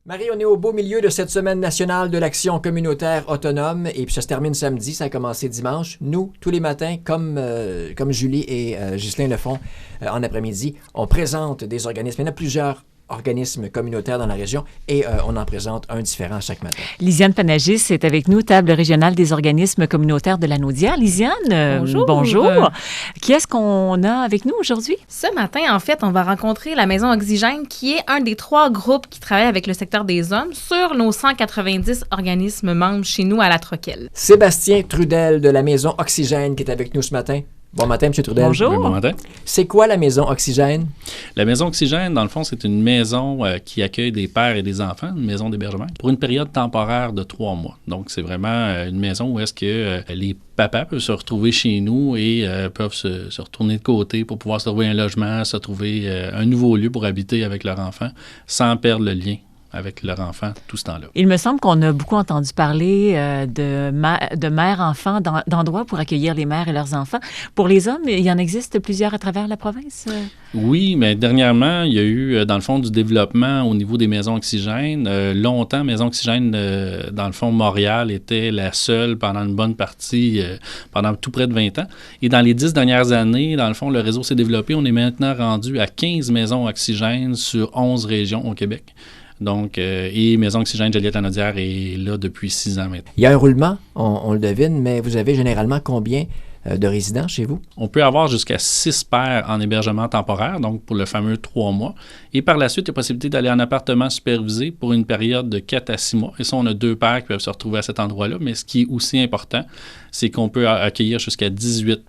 Marie, on est au beau milieu de cette semaine nationale de l'action communautaire autonome et puis ça se termine samedi, ça a commencé dimanche. Nous, tous les matins, comme Julie et Ghislain le font en après-midi, on présente des organismes. Il y en a plusieurs organismes communautaires dans la région et on en présente un différent chaque matin. Lisiane Panagis est avec nous, table régionale des organismes communautaires de la Naudière. Lisiane, bonjour. Qui est-ce qu'on a avec nous aujourd'hui? Ce matin, en fait, on va rencontrer la Maison Oxygène, qui est un des 3 groupes qui travaillent avec le secteur des hommes sur nos 190 organismes membres chez nous à la Troquelle. Sébastien Trudel de la Maison Oxygène qui est avec nous ce matin. Bon matin, M. Trudel. Bonjour. Oui, bon matin. C'est quoi la Maison Oxygène? La Maison Oxygène, dans le fond, c'est une maison qui accueille des pères et des enfants, une maison d'hébergement, pour une période temporaire de 3 mois. Donc, c'est vraiment une maison où est-ce que les papas peuvent se retrouver chez nous et peuvent se retourner de côté pour pouvoir se trouver un logement, se trouver un nouveau lieu pour habiter avec leur enfant sans perdre le lien avec leur enfant tout ce temps-là. Il me semble qu'on a beaucoup entendu parler de mères-enfants, d'endroits pour accueillir les mères et leurs enfants. Pour les hommes, il y en existe plusieurs à travers la province? Oui, mais dernièrement, il y a eu, dans le fond, du développement au niveau des maisons oxygènes. Longtemps, Maison Oxygène, dans le fond, Montréal était la seule pendant une bonne partie, pendant tout près de 20 ans. Et dans les 10 dernières années, dans le fond, le réseau s'est développé. On est maintenant rendu à 15 maisons oxygènes sur 11 régions au Québec. Donc, et Maison Oxygène Joliette-la-Naudière est là depuis 6 ans maintenant. Il y a un roulement, on le devine, mais vous avez généralement combien de résidents chez vous? On peut avoir jusqu'à 6 pères en hébergement temporaire, donc pour le fameux 3 mois. Et par la suite, il y a possibilité d'aller en appartement supervisé pour une période de 4 à 6 mois. Et ça, on a 2 pères qui peuvent se retrouver à cet endroit-là. Mais ce qui est aussi important, c'est qu'on peut accueillir jusqu'à 18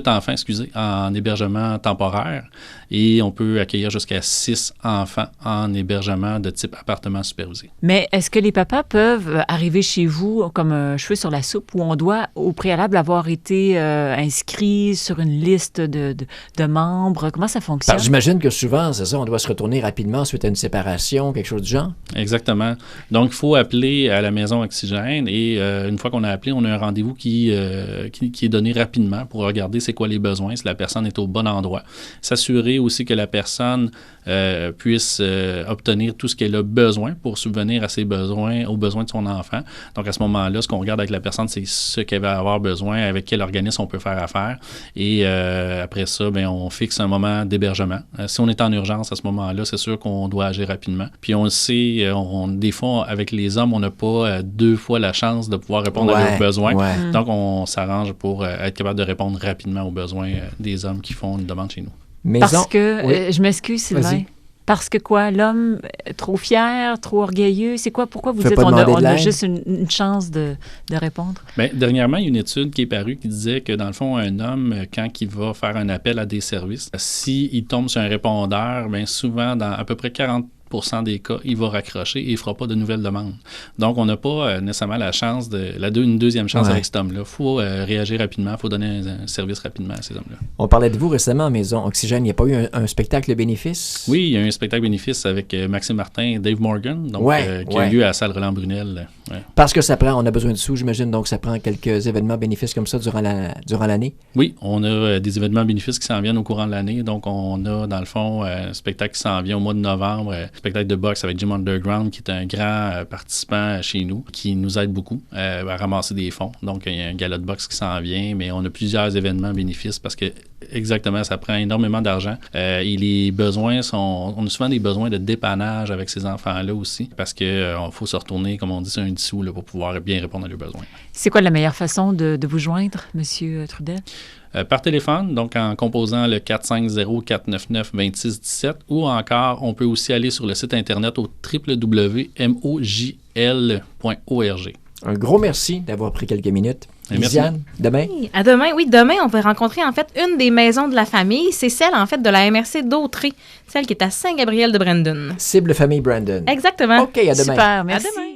enfants en hébergement temporaire. Et on peut accueillir jusqu'à 6 enfants en hébergement de type appartement supervisé. Mais est-ce que les papas peuvent arriver chez vous comme un cheveu sur la soupe où on doit, au préalable, avoir été inscrit sur une liste de membres? Comment ça fonctionne? J'imagine que souvent, c'est ça, on doit se retourner rapidement suite à une séparation, quelque chose du genre. Exactement. Donc, il faut appeler à la Maison Oxygène et une fois qu'on a appelé, on a un rendez-vous qui est donné rapidement pour regarder c'est quoi les besoins, si la personne est au bon endroit. S'assurer aussi que la personne puisse obtenir tout ce qu'elle a besoin pour subvenir à ses besoins, aux besoins de son enfant. Donc, à ce moment-là, ce qu'on regarde avec la personne, c'est ce qu'elle va avoir besoin, avec quel organisme on peut faire affaire. Et après ça, bien, on fixe un moment d'hébergement. Si on est en urgence à ce moment-là, c'est sûr qu'on doit agir rapidement. Puis on le sait, des fois, avec les hommes, on n'a pas 2 fois la chance de pouvoir répondre à leurs besoins. Ouais. Donc, on s'arrange pour être capable de répondre rapidement aux besoins des hommes qui font une demande chez nous. Parce que, je m'excuse, Sylvain. Parce que quoi? L'homme trop fier, trop orgueilleux? C'est quoi? Pourquoi vous dites qu'on a juste une chance de répondre? Bien, dernièrement, il y a une étude qui est parue qui disait que, dans le fond, un homme, quand il va faire un appel à des services, s'il tombe sur un répondeur, bien souvent, dans à peu près 40% des cas, il va raccrocher et il ne fera pas de nouvelles demandes. Donc, on n'a pas nécessairement la chance une deuxième chance avec cet homme-là. Il faut réagir rapidement, il faut donner un service rapidement à ces hommes-là. On parlait de vous récemment à Maison Oxygène. Il n'y a pas eu un spectacle bénéfice? Oui, il y a eu un spectacle bénéfice avec Maxime Martin et Dave Morgan, donc, qui a lieu à la salle Roland-Brunel. Parce que on a besoin de sous, j'imagine, donc ça prend quelques événements bénéfices comme ça durant l'année? Oui, on a des événements bénéfices qui s'en viennent au courant de l'année. Donc, on a, dans le fond, un spectacle qui s'en vient au mois de novembre, spectacle de boxe avec Jim Underground, qui est un grand participant chez nous, qui nous aide beaucoup à ramasser des fonds. Donc, il y a un gala de boxe qui s'en vient, mais on a plusieurs événements bénéfices parce que, exactement, ça prend énormément d'argent. Et les besoins on a souvent des besoins de dépannage avec ces enfants-là aussi, parce qu'il faut se retourner, comme on dit, sur un dissous là, pour pouvoir bien répondre à leurs besoins. C'est quoi la meilleure façon de vous joindre, M. Trudel? Par téléphone, donc en composant le 450-499-2617 ou encore, on peut aussi aller sur le site Internet au www.mojl.org. Un gros merci d'avoir pris quelques minutes. Lisiane, demain? Oui, demain, on va rencontrer en fait une des maisons de la famille. C'est celle en fait de la MRC d'Autré, celle qui est à Saint-Gabriel-de-Brandon. Cible famille Brandon. Exactement. OK, à demain. Super, merci. À demain.